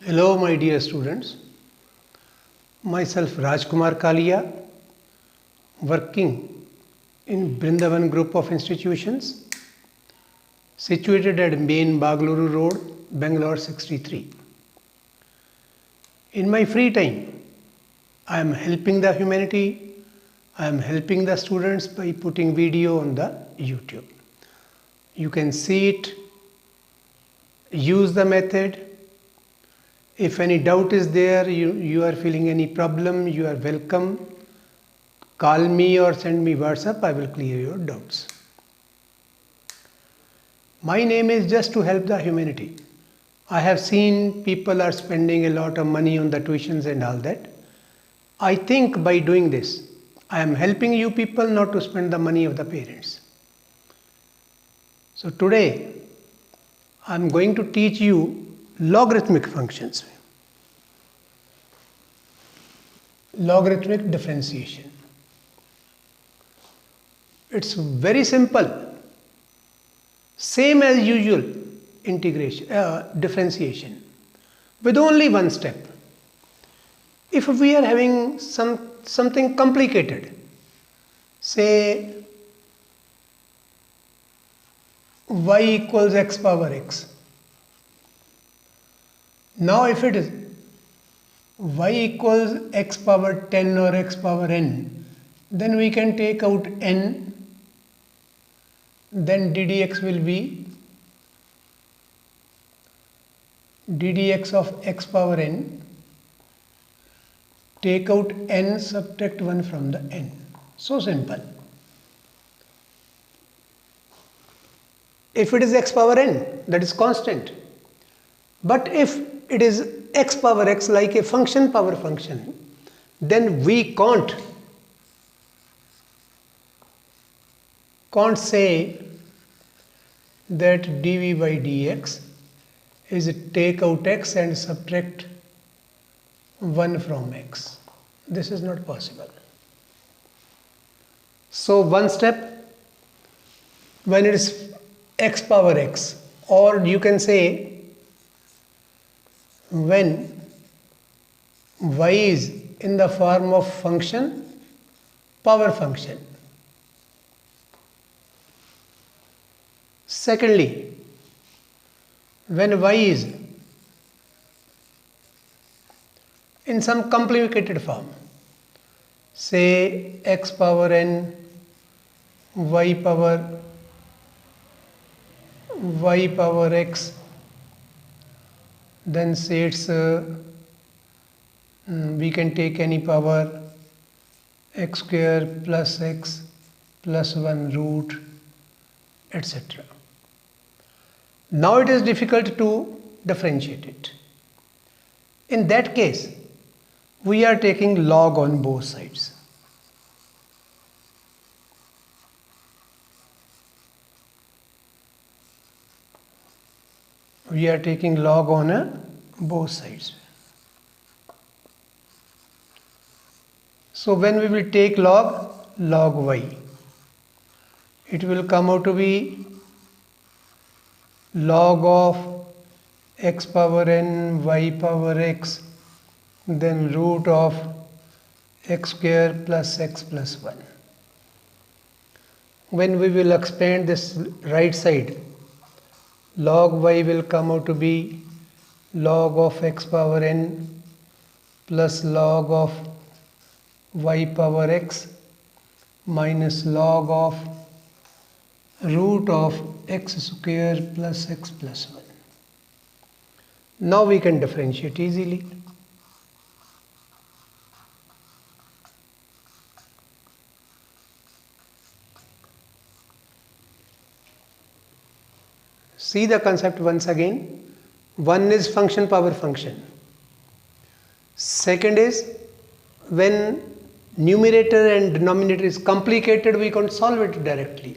Hello my dear students, myself Rajkumar Kalia, working in Brindavan group of institutions situated at Main Bagluru Road, Bangalore 63. In my free time, I am helping the humanity, I am helping the students by putting video on the YouTube. You can see it, use the method. If any doubt is there, you are feeling any problem, you are welcome. Call me or send me WhatsApp, I will clear your doubts. My name is just to help the humanity. I have seen people are spending a lot of money on the tuitions and all that. I think by doing this, I am helping you people not to spend the money of the parents. So today, I am going to teach you logarithmic functions. Logarithmic differentiation. It's very simple. Same as usual integration, differentiation, with only one step. If we are having something complicated, say y equals x power x. Now if it is y equals x power 10 or x power n, then we can take out n, then ddx will be ddx of x power n, take out n, subtract 1 from the n. So simple. If it is x power n, that is constant. But if it is x power x, like a function power function, then we can't say that dv by dx is take out x and subtract 1 from x. This is not possible. So one step, when it is x power x, or you can say when y is in the form of function, power function. Secondly, when y is in some complicated form, say x power n, y power x, then say it's we can take any power x square plus x plus 1 root, etc. Now it is difficult to differentiate it. In that case, we are taking log on both sides. We are taking log on both sides. So when we will take log y, it will come out to be log of x power n, y power x, then root of x square plus x plus 1. When we will expand this right side, log y will come out to be log of x power n plus log of y power x minus log of root of x square plus x plus 1. Now we can differentiate easily. See the concept once again. One is function power function. Second is when numerator and denominator is complicated, we can't solve it directly.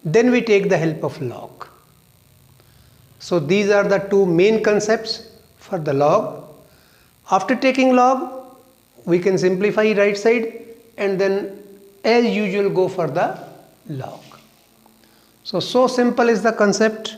Then we take the help of log. So these are the two main concepts for the log. After taking log, we can simplify right side and then as usual go for the log. So simple is the concept.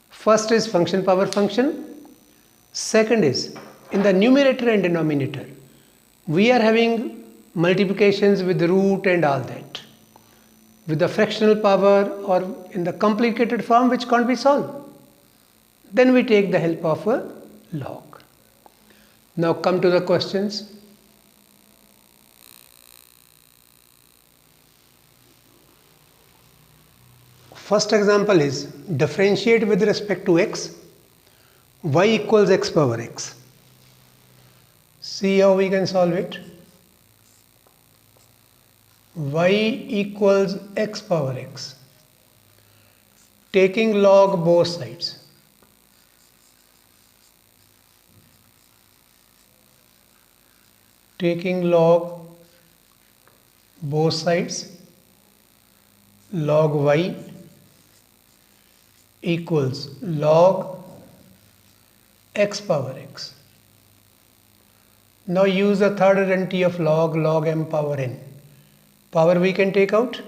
First is function power function. Second is, in the numerator and denominator, we are having multiplications with the root and all that, with the fractional power or in the complicated form which can't be solved. Then we take the help of a log. Now come to the questions. First example is differentiate with respect to x, y equals x power x. See how we can solve it. Y equals x power x. Taking log both sides. Taking log both sides, log y equals log x power x. Now use the third identity of log m power n. Power we can take out,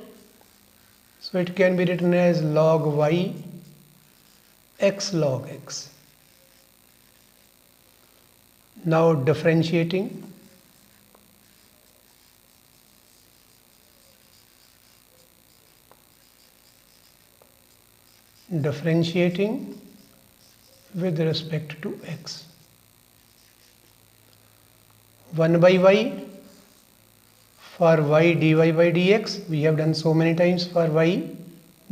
so it can be written as log y x log x. Now differentiating. Differentiating with respect to x. 1 by y for y dy by dx. We have done so many times for y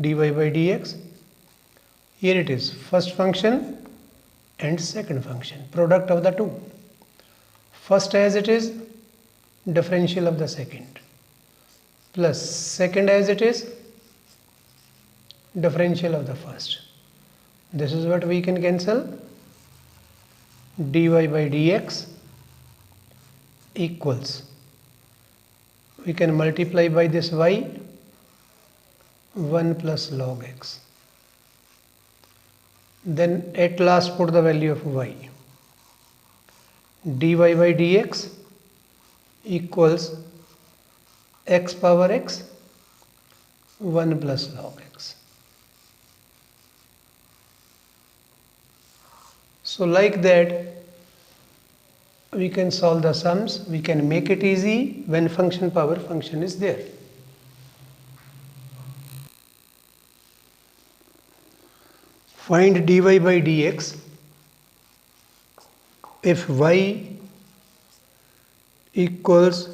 dy by dx. Here it is, first function and second function, product of the two. First as it is, differential of the second, plus second as it is, differential of the first. This is what we can cancel. Dy by dx equals, we can multiply by this y, 1 plus log x. Then at last put the value of y. Dy by dx equals x power x, 1 plus log x. So like that, we can solve the sums. We can make it easy when function power function is there. Find dy by dx if y equals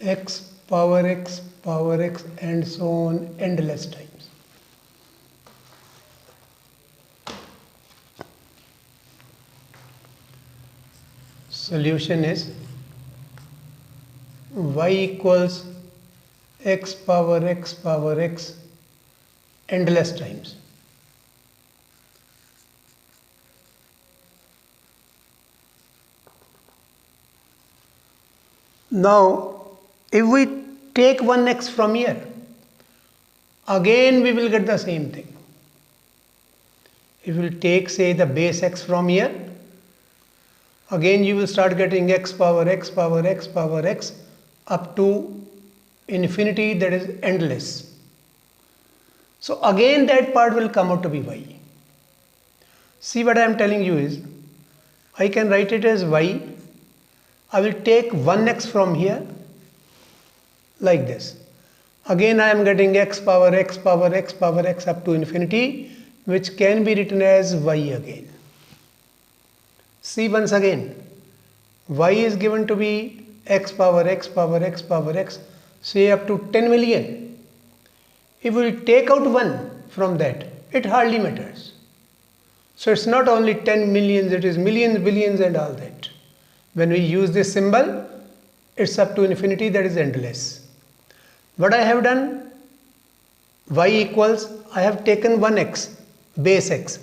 x power x and so on endless times. Solution is y equals x power x endless times. Now, if we take 1x from here, again we will get the same thing. If we will take, say, the base x from here, again you will start getting x power x up to infinity, that is endless. So again that part will come out to be y. See, what I am telling you is, I can write it as y. I will take 1x from here like this. Again I am getting x power x up to infinity, which can be written as y again. See once again, y is given to be x power x, say up to 10 million. If we take out 1 from that, it hardly matters. So it's not only 10 millions, it is millions, billions and all that. When we use this symbol, it's up to infinity, that is endless. What I have done, y equals, I have taken 1x, base x.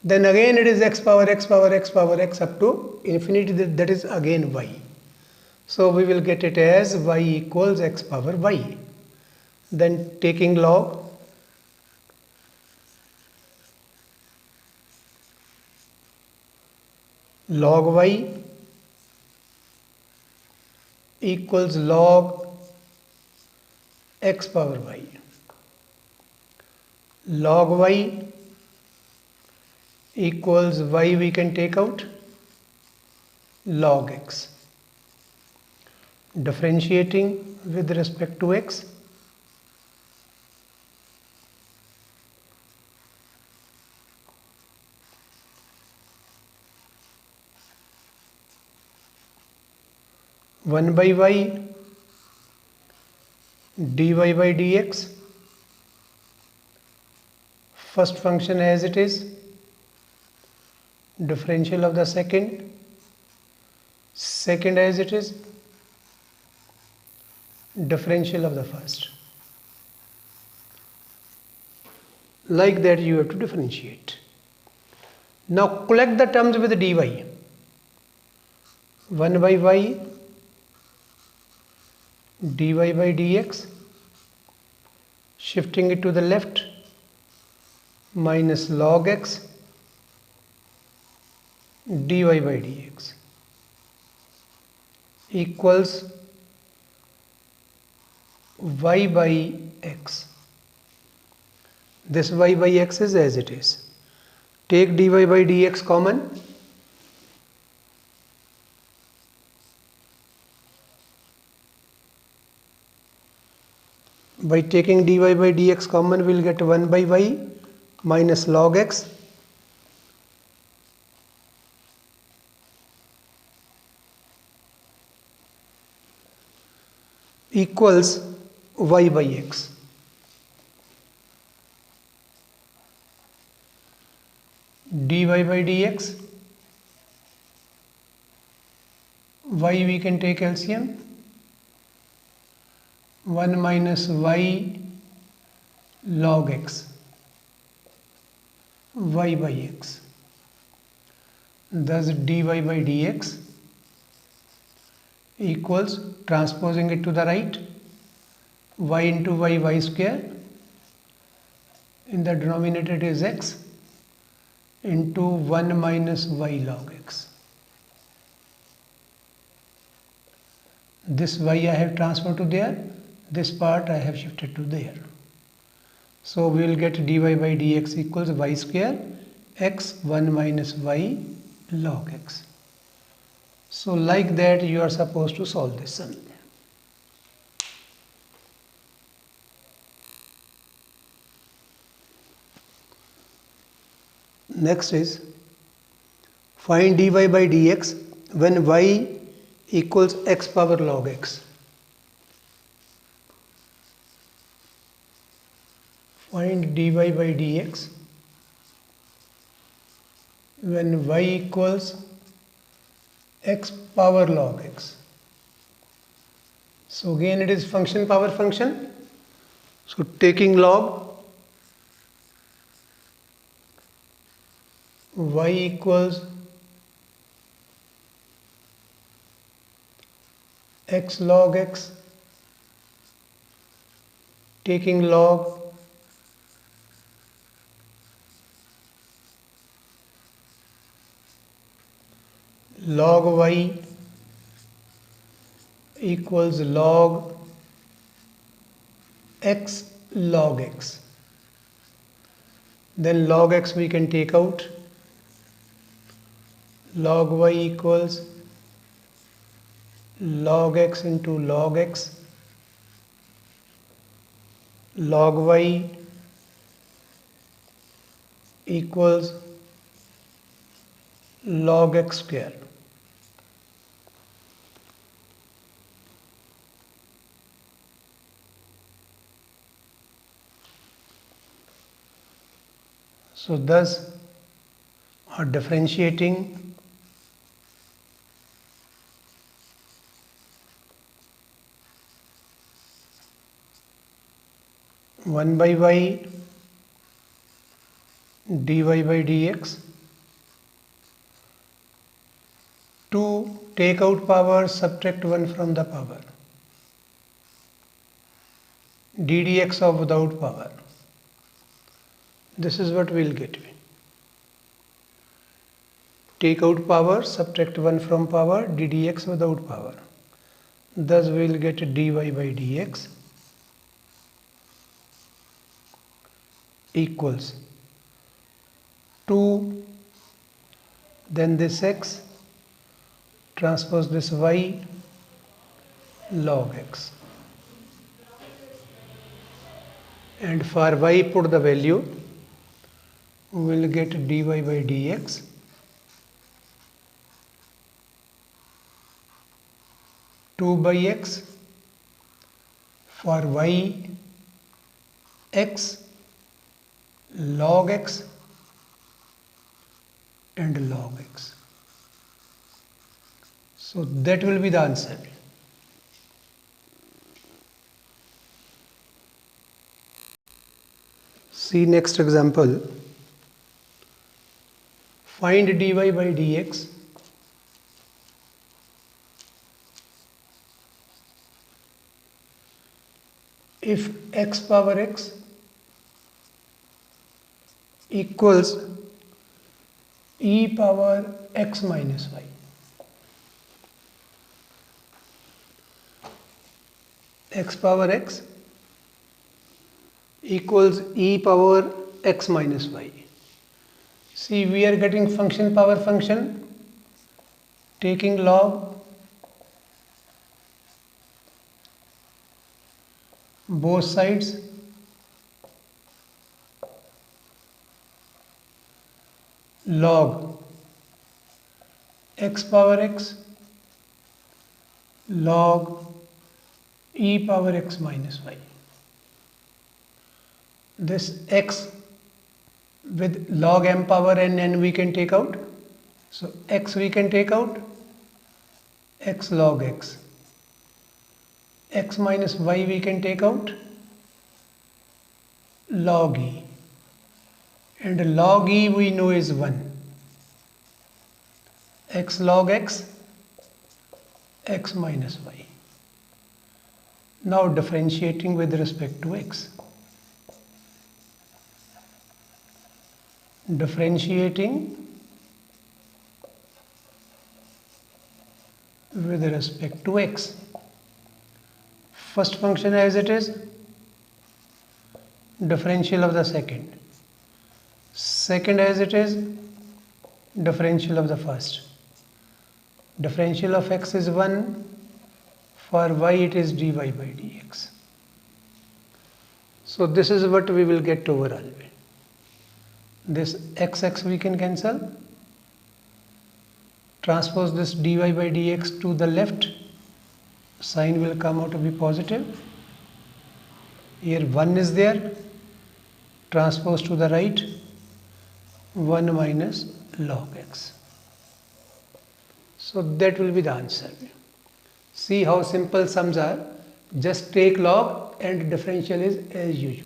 Then again it is x power x up to infinity, that is again y. So we will get it as y equals x power y. Then taking log, log y equals log x power y. Log y equals y we can take out log x. Differentiating with respect to x, one by y dy by dx, first function as it is, differential of the second as it is, differential of the first. Like that you have to differentiate. Now collect the terms with dy. 1 by y dy by dx, shifting it to the left, minus log x dy by dx equals y by x. This y by x is as it is. Take dy by dx common. By taking dy by dx common, we will get 1 by y minus log x equals y by x. Dy by dx, y we can take LCM, 1 minus y log x, y by x. Thus dy by dx equals, transposing it to the right, y into y square, in the denominator it is x, into 1 minus y log x. This y I have transferred to there, this part I have shifted to there. So we will get dy by dx equals y square x 1 minus y log x. So like that you are supposed to solve this sum. Next is find dy by dx when y equals x power log x. Find dy by dx when y equals x power log x. So again it is function power function. So taking log, y equals x log x, taking log log y equals log x log x. Then log x we can take out, log y equals log x into log x, log y equals log x square. So thus are differentiating one by y dy by dx to take out power, subtract 1 from the power, ddx of without power. This is what we will get. Take out power, subtract 1 from power, ddx without power. Thus we will get dy by dx equals 2 then this x transpose this y log x, and for y put the value, we will get dy by dx two by x, for y x log x and log x. So that will be the answer. See next example. Find dy by dx if x power x equals e power x minus y. X power x equals e power x minus y. See, we are getting function power function, taking log both sides, log x power x log e power x minus y. This x with log m power n we can take out. So x we can take out, x log x. X minus y we can take out, log e. And log e we know is 1. X log x, x minus y. Now differentiating with respect to x. Differentiating with respect to x. First function as it is, differential of the second. Second as it is, differential of the first. Differential of x is 1, for y it is dy by dx. So this is what we will get overall. This x we can cancel, transpose this dy by dx to the left, sign will come out to be positive. Here 1 is there, transpose to the right, 1 minus log x. So that will be the answer. See how simple sums are. Just take log and differential is as usual.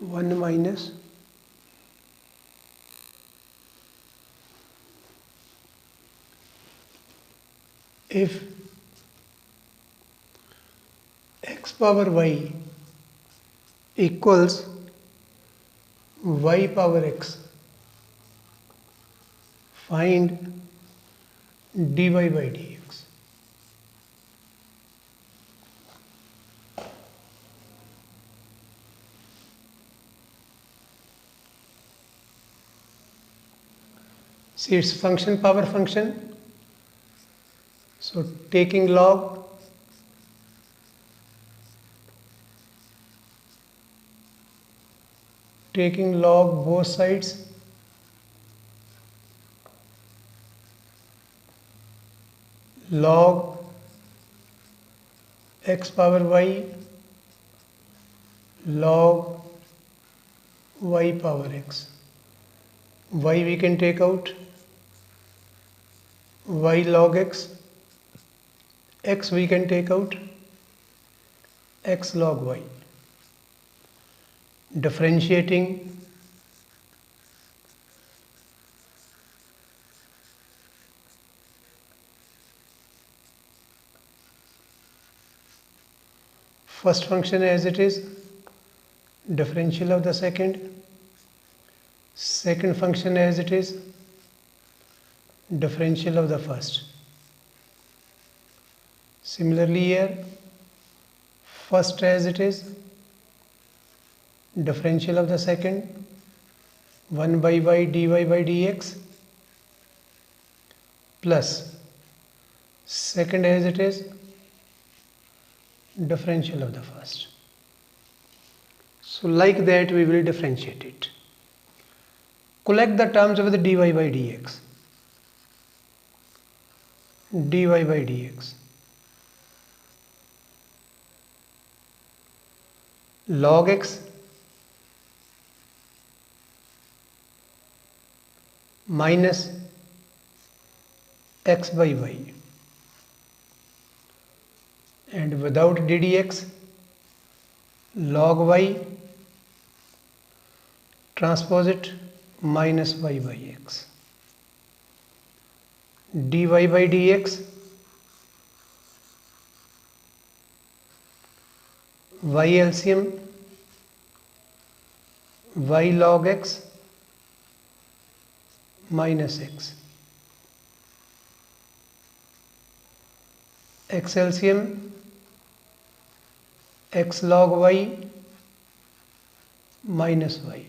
One minus if x power y equals y power x, find dy by dx. See, it's function power function. So taking log, taking log both sides, log x power y log y power x. Y we can take out, y log x we can take out, x log y. Differentiating first function as it is, differential of the second, second function as it is, differential of the first. Similarly here, first as it is, differential of the second, 1 by y dy by dx, plus second as it is, differential of the first. So like that we will differentiate it. Collect the terms of the dy by dx. dy by dx. Log x minus x by y, and without ddx, log y transpose it minus y by x. dy by dx, y LCM, y log x minus x, x LCM, x log y minus y.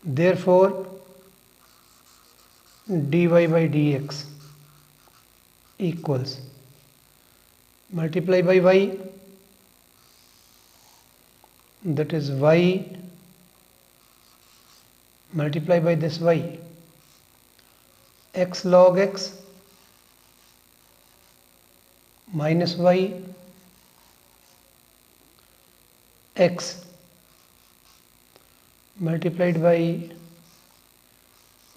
Therefore, dy by dx equals multiply by y, that is y multiply by this y, x log x minus y, x multiplied by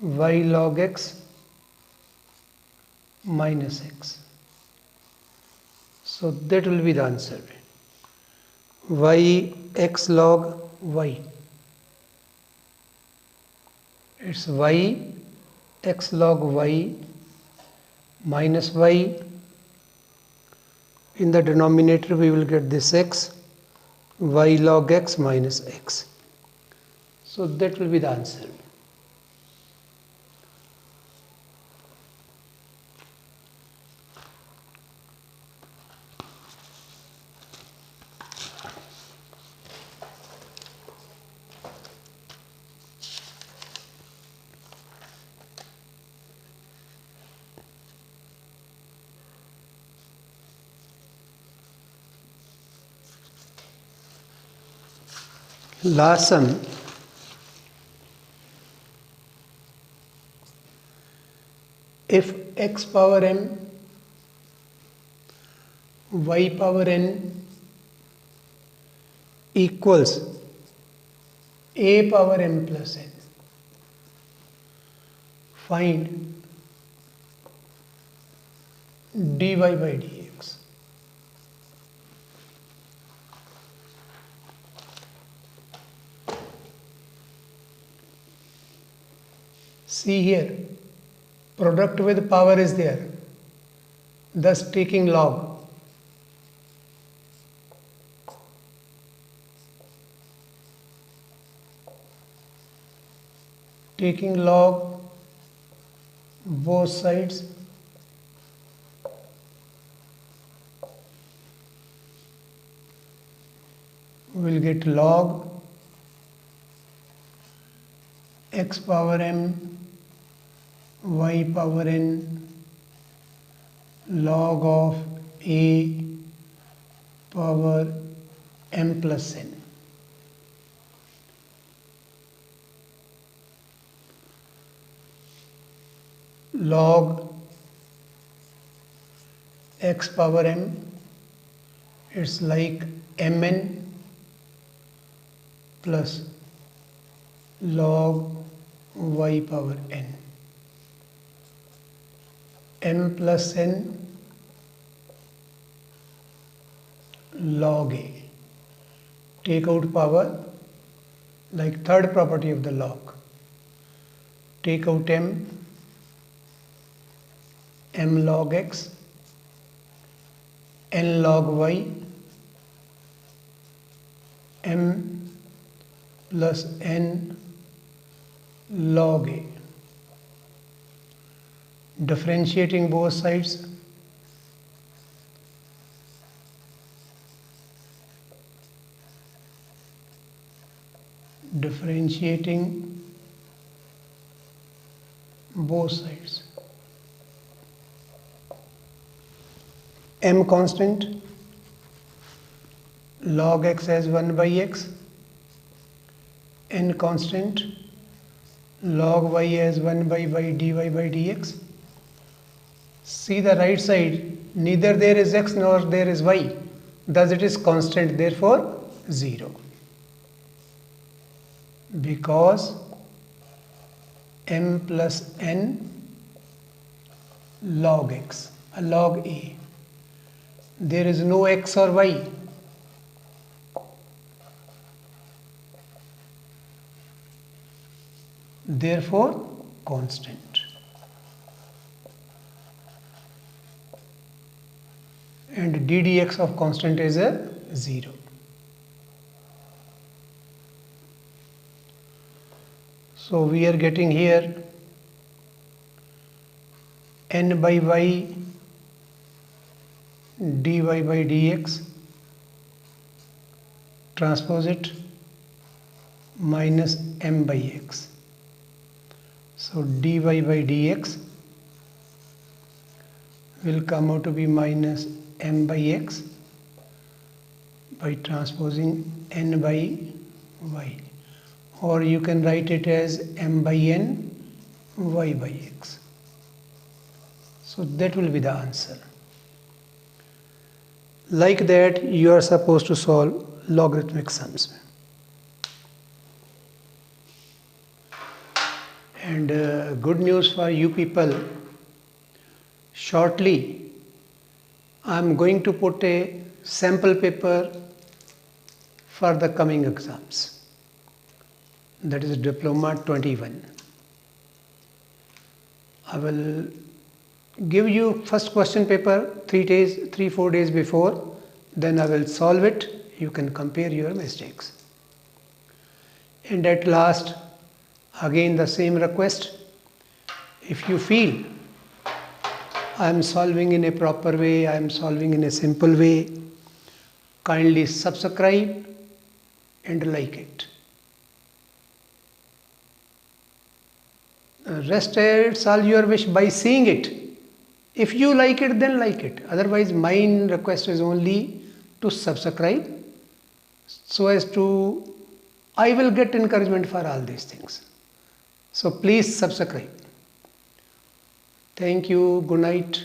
y log x minus x. So that will be the answer. Y x log y. It's y x log y minus y. In the denominator we will get this x, y log x minus x. So that will be the answer. Last sum. If x power m, y power n equals a power m plus n, find dy by dx. See here, product with power is there, thus taking log. Taking log both sides, we will get log x power m y power n log of a power m plus n. Log x power m, it's like mn plus log y power n. M plus n log a. Take out power, like third property of the log. Take out m log x, n log y, m plus n log a. Differentiating both sides, differentiating both sides. M constant, log x as 1 by x, n constant, log y as 1 by dy by dx. See the right side, neither there is x nor there is y, thus it is constant, therefore 0. Because m plus n log x, log a, there is no x or y. Therefore constant. And ddx of constant is a 0. So we are getting here n by y dy by dx, transpose it, minus m by x. So dy by dx will come out to be minus m by x by transposing n by y, or you can write it as m by n y by x. So that will be the answer. Like that you are supposed to solve logarithmic sums. And good news for you people, shortly I am going to put a sample paper for the coming exams, that is Diploma 21. I will give you first question paper 3-4 days before, then I will solve it, you can compare your mistakes. And at last, again the same request, if you feel I am solving in a proper way, I am solving in a simple way, kindly subscribe and like it. Rest it's all your wish by seeing it. If you like it, then like it. Otherwise, my request is only to subscribe, so as to I will get encouragement for all these things. So please subscribe. Thank you. Good night.